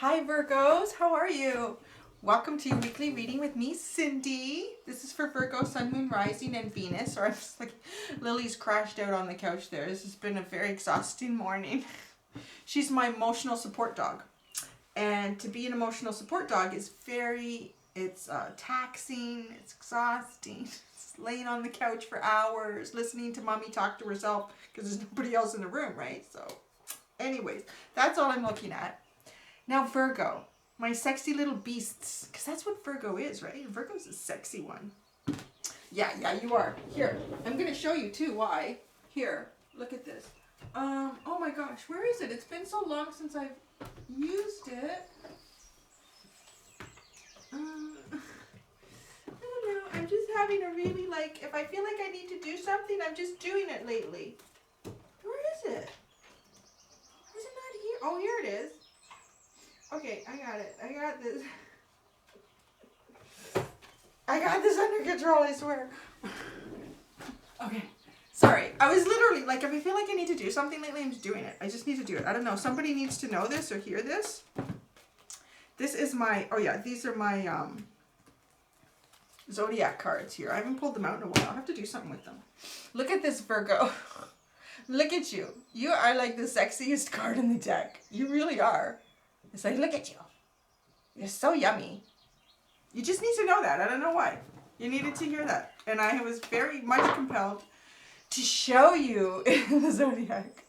Hi Virgos, how are you? Welcome to your weekly reading with me, Cindy. This is for Virgo, Sun, Moon, Rising, and Venus. Or I'm just like, Lily's crashed out on the couch there. This has been a very exhausting morning. She's my emotional support dog. And to be an emotional support dog is it's taxing, it's exhausting. It's laying on the couch for hours, listening to mommy talk to herself because there's nobody else in the room, right? So anyways, that's all I'm looking at. Now Virgo, my sexy little beasts, because that's what Virgo is, right? Virgo's a sexy one. Yeah, you are. Here, I'm going to show you too why. Here, look at this. Oh my gosh, where is it? It's been so long since I've used it. I don't know, I'm just having a really if I feel like I need to do something, I'm just doing it lately. Where is it? Is it not here? Oh, here it is. Okay, I got it. I got this. I got this under control, I swear. Okay. Sorry. I was literally if I feel like I need to do something lately, I'm just doing it. I just need to do it. I don't know. Somebody needs to know this or hear this. This is my, these are my zodiac cards here. I haven't pulled them out in a while. I'll have to do something with them. Look at this, Virgo. Look at you. You are like the sexiest card in the deck. You really are. It's like, look at you. You're so yummy. You just need to know that. I don't know why. You needed to hear that. And I was very much compelled to show you in the zodiac.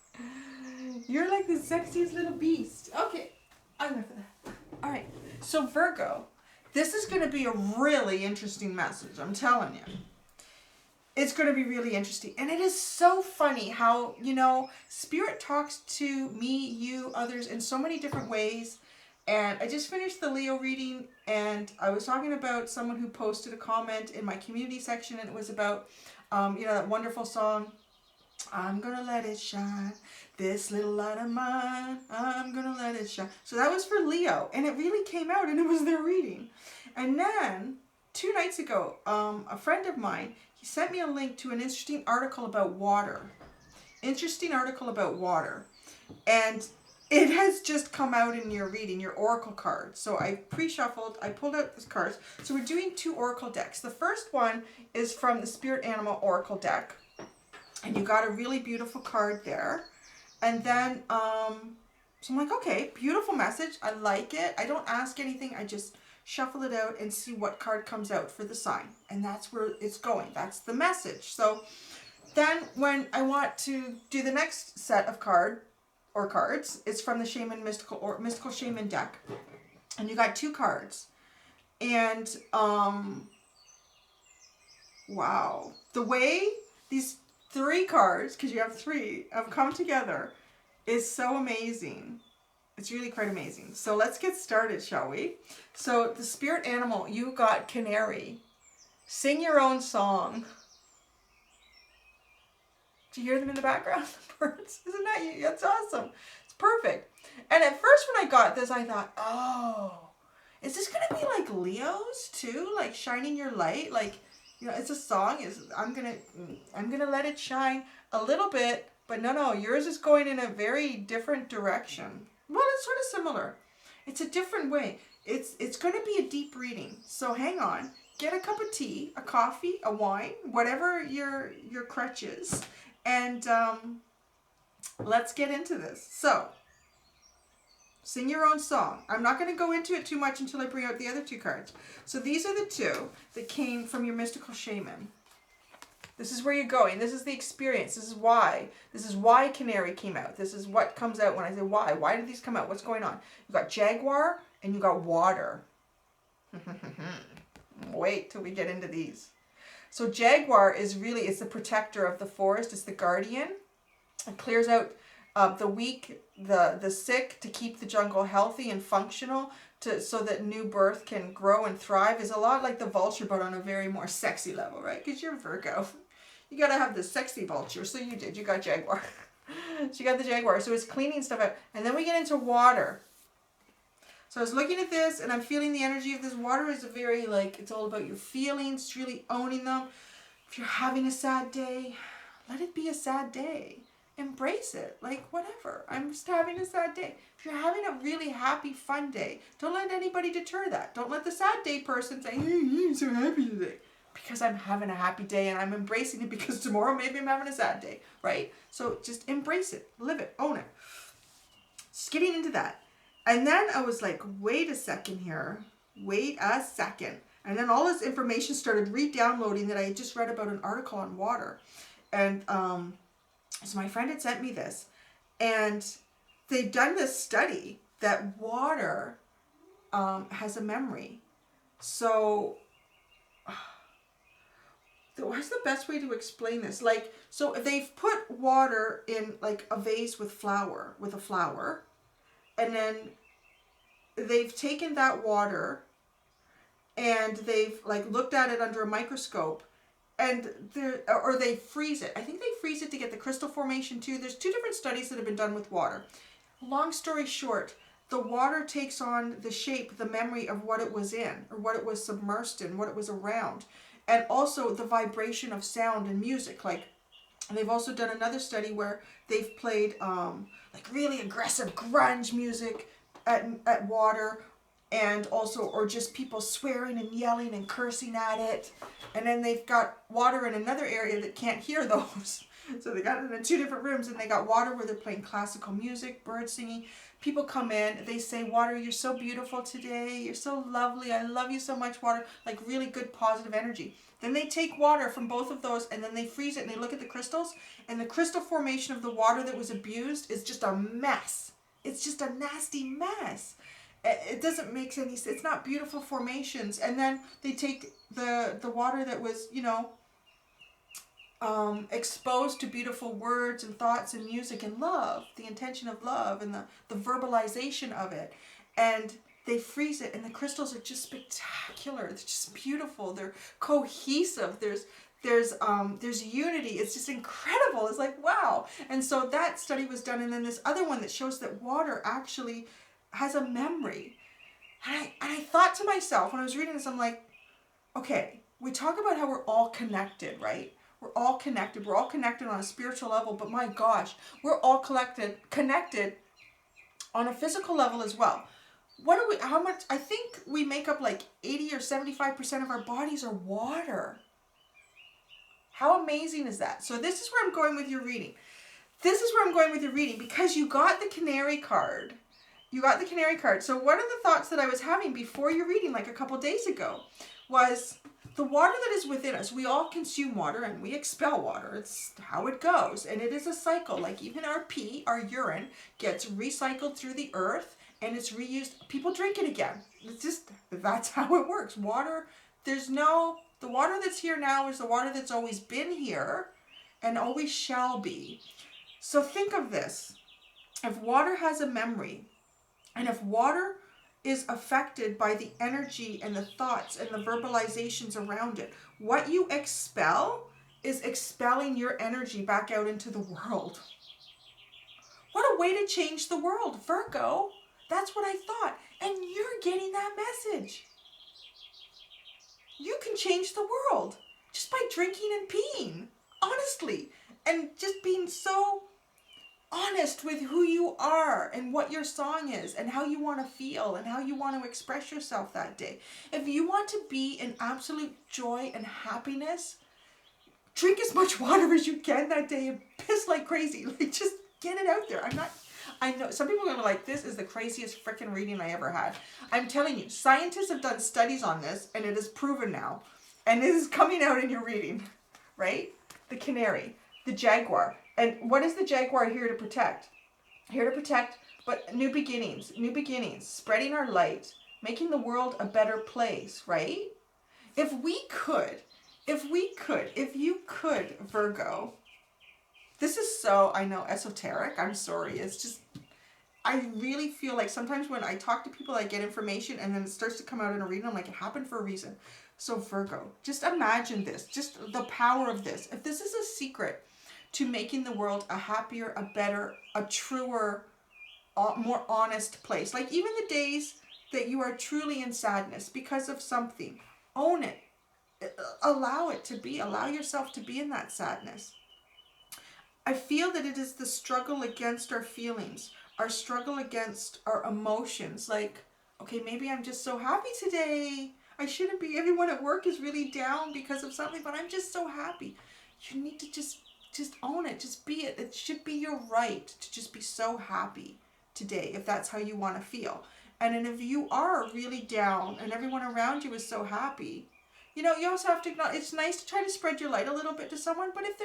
You're like the sexiest little beast. Okay. Enough of that. All right. So Virgo, this is going to be a really interesting message. I'm telling you. It's going to be really interesting. And it is so funny how, Spirit talks to me, you, others in so many different ways. And I just finished the Leo reading and I was talking about someone who posted a comment in my community section and it was about, that wonderful song, I'm going to let it shine, this little light of mine, I'm going to let it shine. So that was for Leo and it really came out and it was their reading. And then 2 nights ago, a friend of mine, he sent me a link to an interesting article about water. And it has just come out in your reading, your oracle cards. So I pre-shuffled, I pulled out these cards. So we're doing 2 oracle decks. The first one is from the Spirit Animal Oracle deck. And you got a really beautiful card there. And then, so I'm like, okay, beautiful message. I like it. I don't ask anything. I just shuffle it out and see what card comes out for the sign. And that's where it's going. That's the message. So then when I want to do the next set of cards, it's from the Shaman Mystical Shaman deck. And you got 2 cards. And, wow. The way these 3 cards, because you have 3, have come together is so amazing. It's really quite amazing. So let's get started, shall we? So the Spirit Animal, you got Canary. Sing your own song. Do you hear them in the background? The birds. Isn't that you? That's awesome. It's perfect. And at first when I got this, I thought, oh, is this going to be like Leo's too? Like shining your light? It's a song. I'm gonna let it shine a little bit. But no, yours is going in a very different direction. Well, it's sort of similar. It's a different way. It's going to be a deep reading. So hang on. Get a cup of tea, a coffee, a wine, whatever your crutch is. And let's get into this. So, sing your own song. I'm not going to go into it too much until I bring out the other 2 cards. So these are the 2 that came from your Mystical Shaman. This is where you're going. This is the experience. This is why. This is why Canary came out. This is what comes out when I say why. Why did these come out? What's going on? You got Jaguar and you got Water. Wait till we get into these. So Jaguar is really, it's the protector of the forest. It's the guardian. It clears out the weak, the sick, to keep the jungle healthy and functional, so that new birth can grow and thrive. Is a lot like the vulture, but on a very more sexy level, right? Because you're Virgo. You got to have the sexy vulture. So you did. You got Jaguar. So you got the Jaguar. So it's cleaning stuff out. And then we get into Water. So I was looking at this and I'm feeling the energy of this. Water is a very, it's all about your feelings. It's really owning them. If you're having a sad day, let it be a sad day. embrace it. Like, whatever. I'm just having a sad day. If you're having a really happy, fun day, don't let anybody deter that. Don't let the sad day person say, hey, I'm so happy today. Because I'm having a happy day and I'm embracing it, because tomorrow maybe I'm having a sad day, right? So just embrace it, live it, own it. Just getting into that. And then I was like, wait a second here. Wait a second. And then all this information started re-downloading that I had just read about an article on water. And so my friend had sent me this. And they've done this study that water has a memory. So what's the best way to explain this? Like, so if they've put water in like a vase with a flower, and then they've taken that water and they've like looked at it under a microscope, and or they freeze it. I think they freeze it to get the crystal formation too. There's 2 different studies that have been done with water. Long story short, the water takes on the shape, the memory of what it was in, or what it was submersed in, what it was around. And also the vibration of sound and music. Like, they've also done another study where they've played like really aggressive grunge music at water, and also, or just people swearing and yelling and cursing at it. And then they've got water in another area that can't hear those. So they got it in 2 different rooms, and they got water where they're playing classical music, birds singing. People come in, they say, water, you're so beautiful today. You're so lovely. I love you so much, water. Like really good positive energy. Then they take water from both of those, and then they freeze it, and they look at the crystals, and the crystal formation of the water that was abused is just a mess. It's just a nasty mess. It doesn't make any sense. It's not beautiful formations. And then they take the water that was, you know, exposed to beautiful words and thoughts and music and love, the intention of love and the verbalization of it, and they freeze it, and the crystals are just spectacular. They're just beautiful. They're cohesive. There's unity. It's just incredible. It's like, wow. And so that study was done, and then this other one that shows that water actually has a memory. And I thought to myself when I was reading this, I'm like, okay, we talk about how we're all connected, right? We're all connected. We're all connected on a spiritual level, but my gosh, we're all connected on a physical level as well. How much, I think we make up like 80 or 75% of our bodies are water. How amazing is that? So this is where I'm going with your reading. Because you got the Canary card. So one of the thoughts that I was having before your reading, like a couple days ago, was the water that is within us. We all consume water and we expel water. It's how it goes. And it is a cycle. Like even our pee, our urine, gets recycled through the earth and it's reused. People drink it again. That's how it works. Water, the water that's here now is the water that's always been here and always shall be. So think of this. If water has a memory, and if water is affected by the energy and the thoughts and the verbalizations around it, what you expel is expelling your energy back out into the world. What a way to change the world, Virgo. That's what I thought. And you're getting that message. You can change the world just by drinking and peeing, honestly, and just being so honest with who you are and what your song is and how you want to feel and how you want to express yourself that day. If you want to be in absolute joy and happiness, drink as much water as you can that day and piss like crazy. Like, just get it out there. I know some people are going to be like, this is the craziest freaking reading I ever had. I'm telling you, scientists have done studies on this and it is proven now. And it is coming out in your reading, right? The canary, the jaguar. And what is the jaguar here to protect? Here to protect, but new beginnings, spreading our light, making the world a better place, right? If you could, Virgo, this is so, I know, esoteric. I'm sorry. It's just, I really feel like sometimes when I talk to people, I get information and then it starts to come out in a reading. I'm like, it happened for a reason. So Virgo, just imagine this, just the power of this. If this is a secret to making the world a happier, a better, a truer, more honest place. Like even the days that you are truly in sadness because of something, own it. Allow yourself to be in that sadness. I feel that it is the struggle against our feelings, our struggle against our emotions. Like, okay, maybe I'm just so happy today. I shouldn't be. Everyone at work is really down because of something, but I'm just so happy. You need to just own it. Just be it. It should be your right to just be so happy today, if that's how you want to feel. And then if you are really down and everyone around you is so happy, you know, you also have to acknowledge, it's nice to try to spread your light a little bit to someone, but if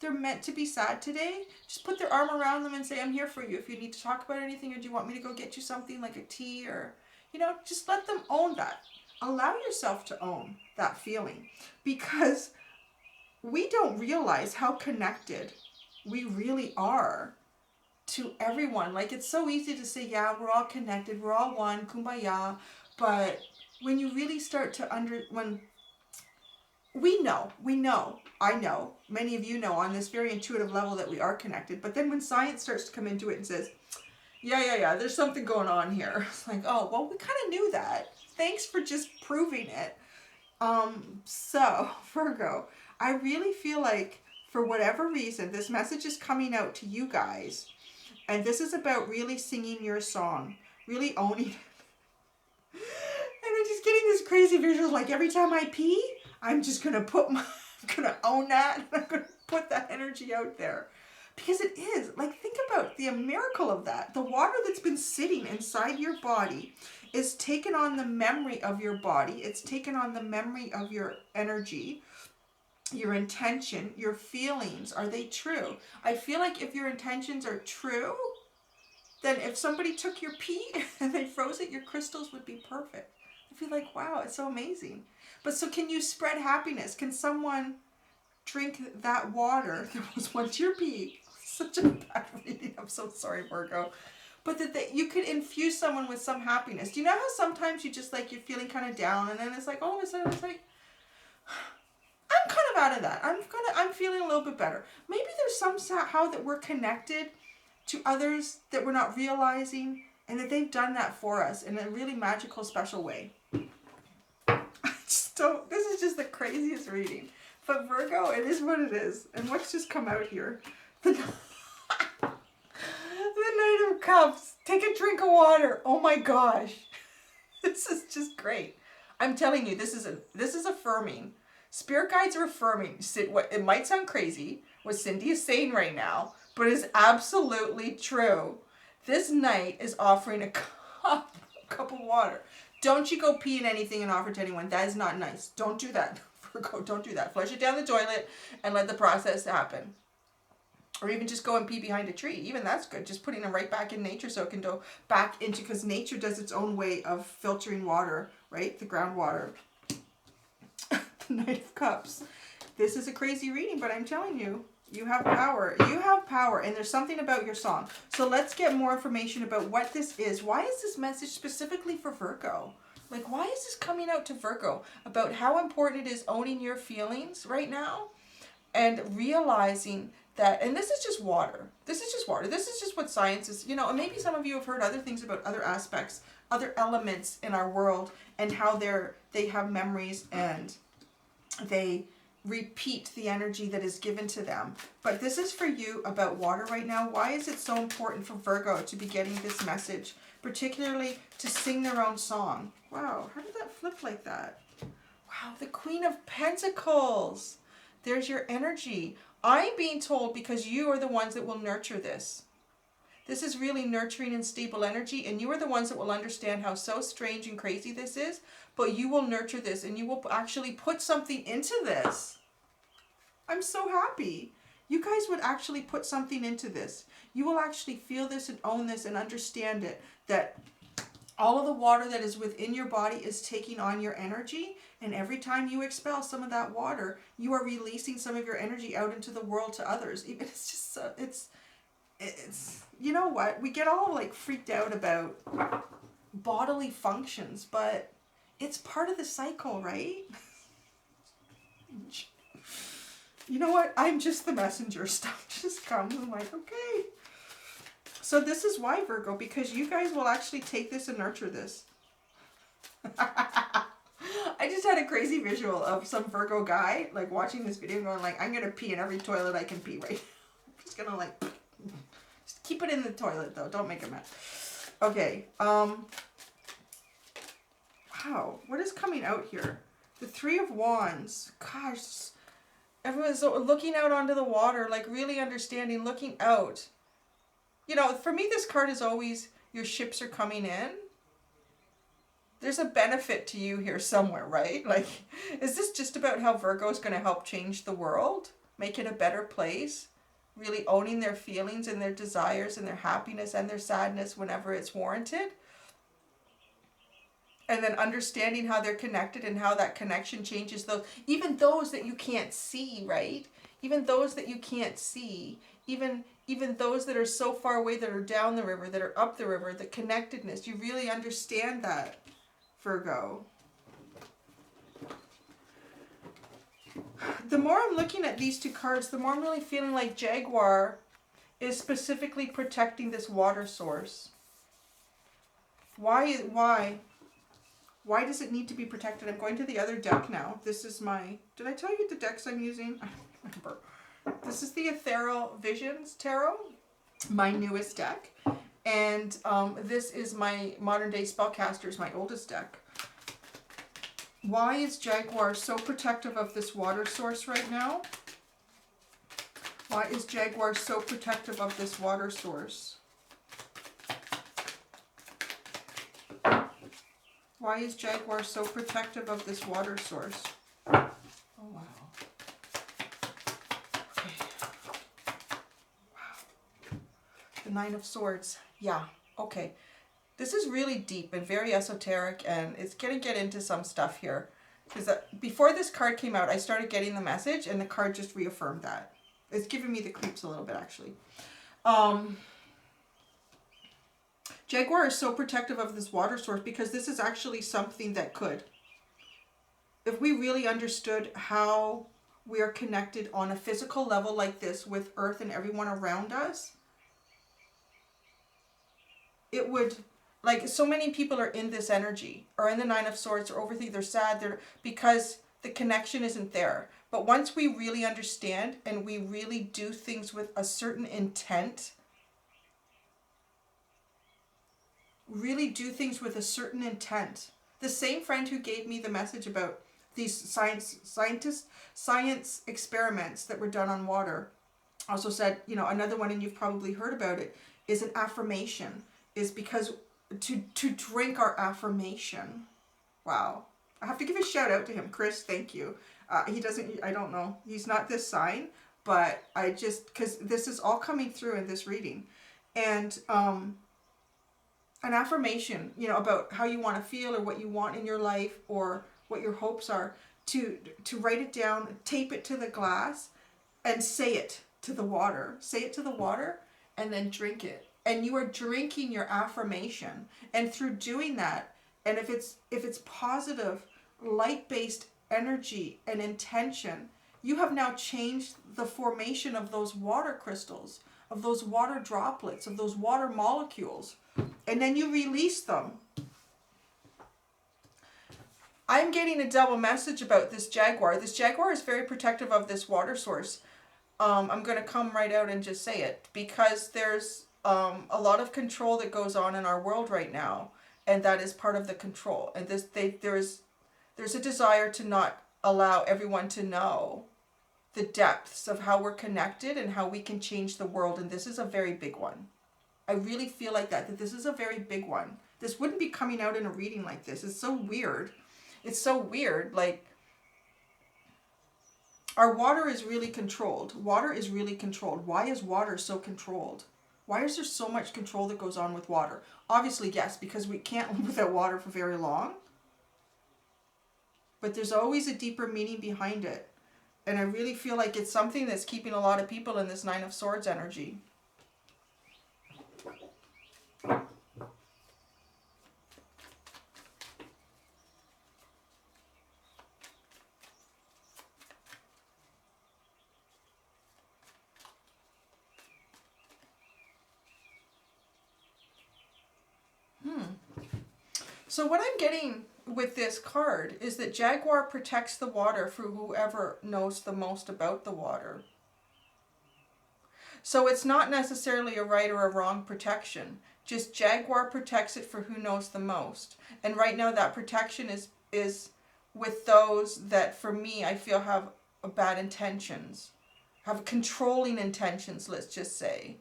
they're meant to be sad today, just put their arm around them and say, I'm here for you. If you need to talk about anything, or do you want me to go get you something like a tea, or, you know, just let them own that. Allow yourself to own that feeling, because we don't realize how connected we really are to everyone. Like, it's so easy to say, yeah, we're all connected, we're all one, kumbaya. But when you really start to when we know, I know, many of you know on this very intuitive level that we are connected. But then when science starts to come into it and says, yeah, there's something going on here. It's like, oh, well, we kind of knew that. Thanks for just proving it. So, Virgo, I really feel like, for whatever reason, this message is coming out to you guys. And this is about really singing your song, really owning it. And I'm just getting this crazy visual, like every time I pee, I'm just going to I'm going to own that. And I'm going to put that energy out there. Because it is, like, think about the miracle of that. The water that's been sitting inside your body is taken on the memory of your body. It's taken on the memory of your energy, your intention, your feelings. Are they true? I feel like if your intentions are true, then if somebody took your pee and they froze it, your crystals would be perfect. I feel like, wow, it's so amazing. But so can you spread happiness? Can someone drink that water that was once your pee? Such a bad reading. I'm so sorry, Virgo. But that you could infuse someone with some happiness. Do you know how sometimes you just, like, you're feeling kind of down, and then it's like, all of a sudden it's like, I'm kind of out of that. I'm feeling a little bit better. Maybe there's somehow that we're connected to others that we're not realizing, and that they've done that for us in a really magical, special way. I just don't, this is just the craziest reading. But Virgo, it is what it is. And what's just come out here? The Knight of Cups. Take a drink of water. Oh my gosh. This is just great. I'm telling you, this is affirming. Spirit guides are affirming. It might sound crazy, what Cindy is saying right now, but it's absolutely true. This knight is offering a cup of water. Don't you go pee in anything and offer it to anyone. That is not nice. Don't do that. Virgo, don't do that. Flush it down the toilet and let the process happen. Or even just go and pee behind a tree. Even that's good. Just putting them right back in nature so it can go back into, because nature does its own way of filtering water, right? The groundwater. The Knight of Cups. This is a crazy reading, but I'm telling you, you have power. You have power, and there's something about your song. So let's get more information about what this is. Why is this message specifically for Virgo? Like, why is this coming out to Virgo? About how important it is owning your feelings right now and realizing that, and this is just water. This is just water. This is just what science is, you know, and maybe some of you have heard other things about other aspects, other elements in our world, and how they have memories and they repeat the energy that is given to them. But this is for you about water right now. Why is it so important for Virgo to be getting this message, particularly to sing their own song? Wow, how did that flip like that? Wow, the Queen of Pentacles. There's your energy. I'm being told because you are the ones that will nurture this. This is really nurturing and stable energy, and you are the ones that will understand how so strange and crazy this is, but you will nurture this, and you will actually put something into this. I'm so happy. You guys would actually put something into this. You will actually feel this and own this and understand it, that all of the water that is within your body is taking on your energy, and every time you expel some of that water, you are releasing some of your energy out into the world to others. Even it's just it's you know what? We get all like freaked out about bodily functions, but it's part of the cycle, right? You know what? I'm just the messenger. Stuff just comes. I'm like, okay. So this is why, Virgo, because you guys will actually take this and nurture this. I just had a crazy visual of some Virgo guy like watching this video going like, I'm going to pee in every toilet I can pee right now. Just gonna like, just keep it in the toilet though. Don't make a mess. Okay. Wow. What is coming out here? The Three of Wands. Gosh. Everyone's looking out onto the water, like really understanding, looking out. You know, for me, this card is always your ships are coming in. There's a benefit to you here somewhere, right? Like, is this just about how Virgo is going to help change the world? Make it a better place? Really owning their feelings and their desires and their happiness and their sadness whenever it's warranted? And then understanding how they're connected and how that connection changes those, even those that you can't see, right? Even those that you can't see, even those that are so far away, that are down the river, that are up the river, the connectedness, you really understand that, Virgo. The more I'm looking at these two cards, the more I'm really feeling like Jaguar is specifically protecting this water source. Why does it need to be protected? I'm going to the other deck now. This is my... Did I tell you the decks I'm using? I don't remember. This is the Ethereal Visions Tarot, my newest deck. And this is my Modern Day Spellcasters, my oldest deck. Why is Jaguar so protective of this water source right now? Why is Jaguar so protective of this water source? Why is Jaguar so protective of this water source? Oh, wow. Okay. Wow. The Nine of Swords. Yeah, okay. This is really deep and very esoteric, and it's going to get into some stuff here. Because before this card came out, I started getting the message, and the card just reaffirmed that. It's giving me the creeps a little bit, actually. Jaguar is so protective of this water source because this is actually something that could, if we really understood how we are connected on a physical level like this with Earth and everyone around us, it would, like, so many people are in this energy, or in the Nine of Swords, or overthink, they're sad, because the connection isn't there. But once we really understand and we really do things with a certain intent, the same friend who gave me the message about these science experiments that were done on water also said, you know, another one, and you've probably heard about it, is an affirmation, is because to drink our affirmation. Wow. I have to give a shout out to him. Chris, thank you. He doesn't, I don't know, he's not this sign, but I just, because this is all coming through in this reading. And an affirmation, you know, about how you want to feel or what you want in your life or what your hopes are, to write it down, tape it to the glass, and say it to the water. Say it to the water and then drink it. And you are drinking your affirmation. And through doing that, and if it's positive, light-based energy and intention, you have now changed the formation of those water crystals, of those water droplets, of those water molecules. And then you release them. I'm getting a double message about this Jaguar. This Jaguar is very protective of this water source. I'm going to come right out and just say it, because there's a lot of control that goes on in our world right now, and that is part of the control. And there's a desire to not allow everyone to know the depths of how we're connected and how we can change the world, and this is a very big one. I really feel like that this is a very big one. This wouldn't be coming out in a reading like this. It's so weird. It's so weird. Like, our water is really controlled. Water is really controlled. Why is water so controlled? Why is there so much control that goes on with water? Obviously, yes, because we can't live without water for very long. But there's always a deeper meaning behind it. And I really feel like it's something that's keeping a lot of people in this Nine of Swords energy. So what I'm getting with this card is that Jaguar protects the water for whoever knows the most about the water. So it's not necessarily a right or a wrong protection. Just Jaguar protects it for who knows the most. And right now that protection is with those that, for me, I feel have bad intentions. Have controlling intentions, let's just say.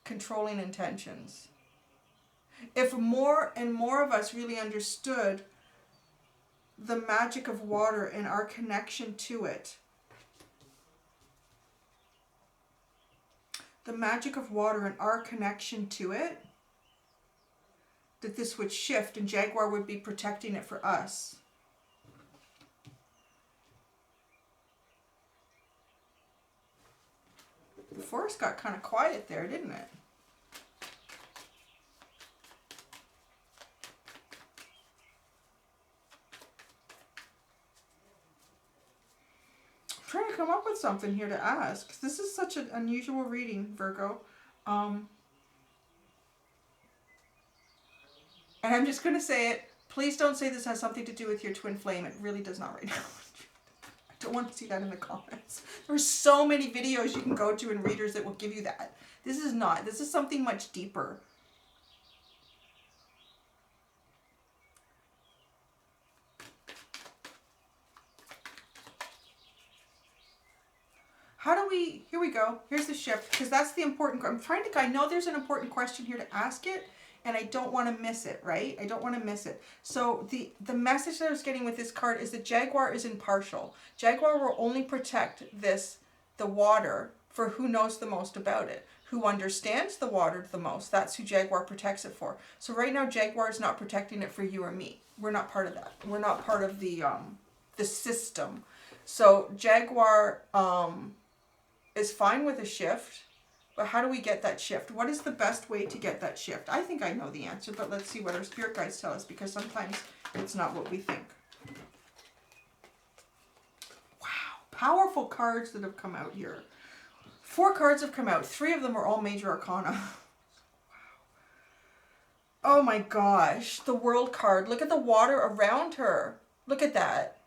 Controlling intentions. If more and more of us really understood the magic of water and our connection to it, the magic of water and our connection to it, that this would shift and Jaguar would be protecting it for us. The forest got kind of quiet there, didn't it? I'm trying to come up with something here to ask. This is such an unusual reading, Virgo. And I'm just going to say it. Please don't say this has something to do with your twin flame. It really does not right now. I don't want to see that in the comments. There's so many videos you can go to and readers that will give you that. This is not. This is something much deeper. How do we, here we go. Here's the shift, because that's the important, I'm trying to, I know there's an important question here to ask it, and I don't want to miss it, right? I don't want to miss it. So the message that I was getting with this card is that Jaguar is impartial. Jaguar will only protect the water, for who knows the most about it. Who understands the water the most. That's who Jaguar protects it for. So right now Jaguar is not protecting it for you or me. We're not part of that. We're not part of the system. So Jaguar is fine with a shift. But how do we get that shift? What is the best way to get that shift? I think I know the answer, but let's see what our spirit guides tell us, because sometimes it's not what we think. Wow, powerful cards that have come out here. 4 cards have come out. 3 of them are all major arcana. Wow. Oh my gosh, the World card. Look at the water around her. Look at that.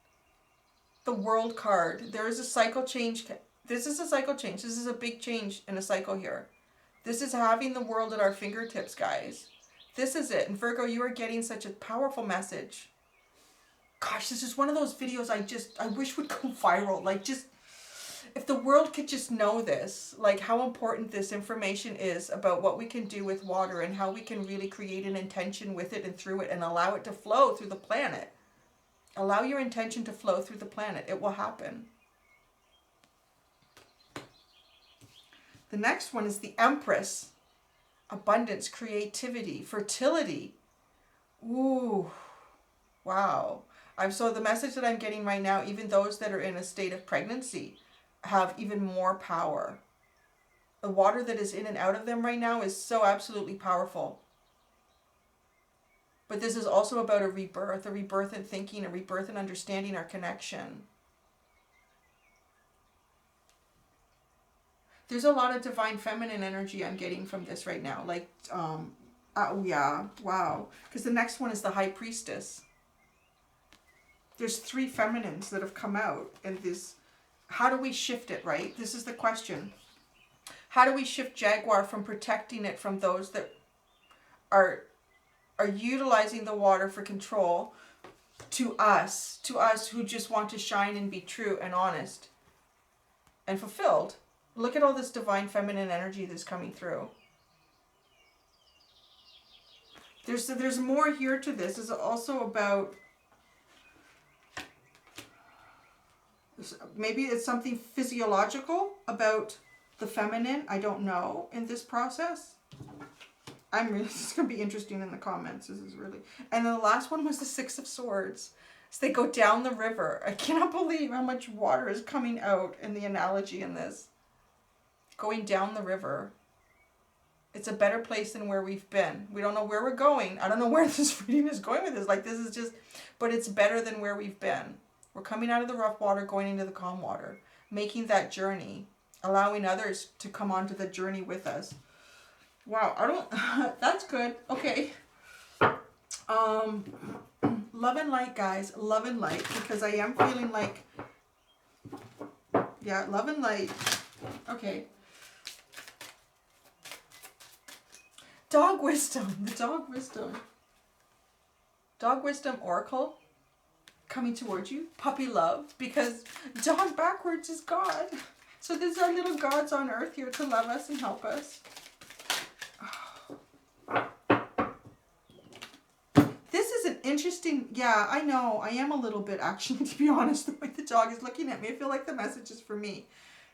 The World card. There is a cycle change. This is a cycle change. This is a big change in a cycle here. This is having the world at our fingertips, guys. This is it. And Virgo, you are getting such a powerful message. Gosh, this is one of those videos I wish would go viral. Like, just, if the world could just know this, like how important this information is about what we can do with water and how we can really create an intention with it and through it and allow it to flow through the planet. Allow your intention to flow through the planet. It will happen. The next one is the Empress. Abundance, creativity, fertility. Ooh, wow. So the message that I'm getting right now, even those that are in a state of pregnancy have even more power. The water that is in and out of them right now is so absolutely powerful. But this is also about a rebirth in thinking, a rebirth in understanding our connection. There's a lot of divine feminine energy I'm getting from this right now. Like, oh yeah, wow. Because the next one is the High Priestess. There's 3 feminines that have come out. And this, how do we shift it, right? This is the question. How do we shift Jaguar from protecting it from those that are utilizing the water for control to us who just want to shine and be true and honest and fulfilled? Look at all this divine feminine energy that's coming through. There's more here to this. It's also about, maybe it's something physiological about the feminine. I don't know in this process. This is going to be interesting in the comments. This is really, and then the last one was the 6 of Swords. So they go down the river. I cannot believe how much water is coming out in the analogy in this. Going down the river. It's a better place than where we've been. We don't know where we're going. I don't know where this reading is going with this. Like, this is just, but it's better than where we've been. We're coming out of the rough water, going into the calm water, making that journey, allowing others to come onto the journey with us. Wow, that's good. Okay. Love and light, guys. Love and light, because I am feeling like, yeah, love and light. Okay. dog wisdom. The dog wisdom. Dog wisdom oracle coming towards you. Puppy love. Because dog backwards is God. So there's our little gods on earth here to love us and help us. This is an interesting, yeah, I know. I am a little bit, actually, to be honest. The way the dog is looking at me, I feel like the message is for me.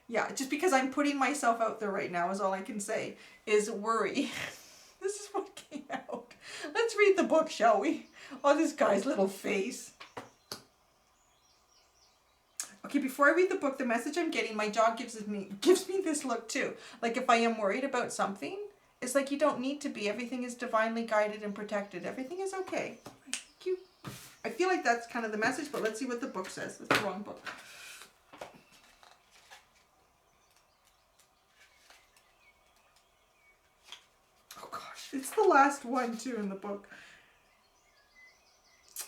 Yeah, just because I'm putting myself out there right now is all I can say, is worry. This is what came out. Let's read the book, shall we? Oh, this guy's little face. Okay, before I read the book, the message I'm getting, my dog gives me this look too. Like if I am worried about something, it's like you don't need to be. Everything is divinely guided and protected. Everything is okay. Cute. I feel like that's kind of the message, but let's see what the book says. That's the wrong book. Oh gosh, it's the last one too in the book.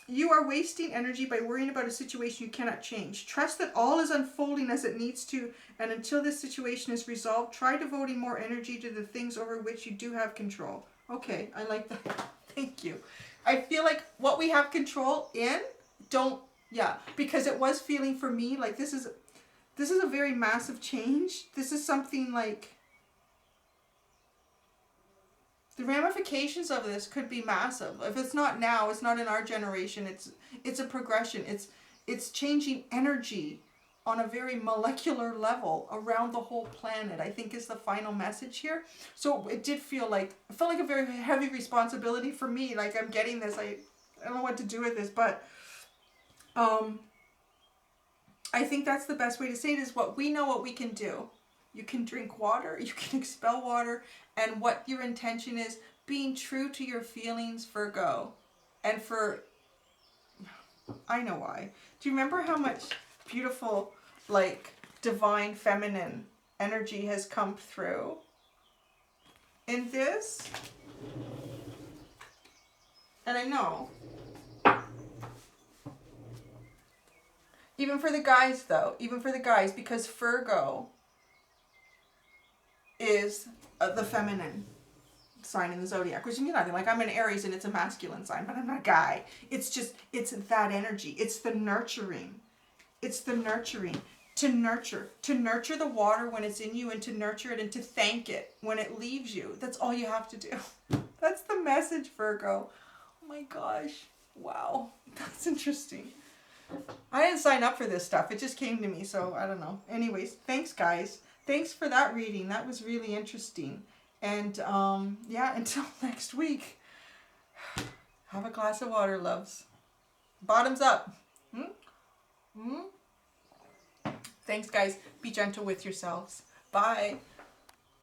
You are wasting energy by worrying about a situation you cannot change. Trust that all is unfolding as it needs to, and until this situation is resolved, try devoting more energy to the things over which you do have control. Okay, I like that. Thank you. I feel like what we have control in, because it was feeling for me like this is a very massive change. This is something like, the ramifications of this could be massive. If it's not now, it's not in our generation. It's a progression. It's changing energy on a very molecular level around the whole planet, I think is the final message here. So it felt like a very heavy responsibility for me. Like I'm getting this. I don't know what to do with this, but I think that's the best way to say it is what we know what we can do. You can drink water, you can expel water, and what your intention is, being true to your feelings, Virgo. And I know why. Do you remember how much beautiful, like, divine feminine energy has come through in this? And I know. Even for the guys, though. Even for the guys, because Virgo is the feminine sign in the zodiac, which means nothing. Like I'm an Aries and it's a masculine sign, but I'm not a guy. It's that energy. It's the nurturing. It's the nurturing. To nurture the water when it's in you, and to nurture it and to thank it when it leaves you. That's all you have to do. That's the message, Virgo. Oh my gosh. Wow. That's interesting. I didn't sign up for this stuff. It just came to me, so I don't know. Anyways, thanks guys. Thanks for that reading. That was really interesting. And yeah, until next week, have a glass of water, loves. Bottoms up. Thanks, guys. Be gentle with yourselves. Bye.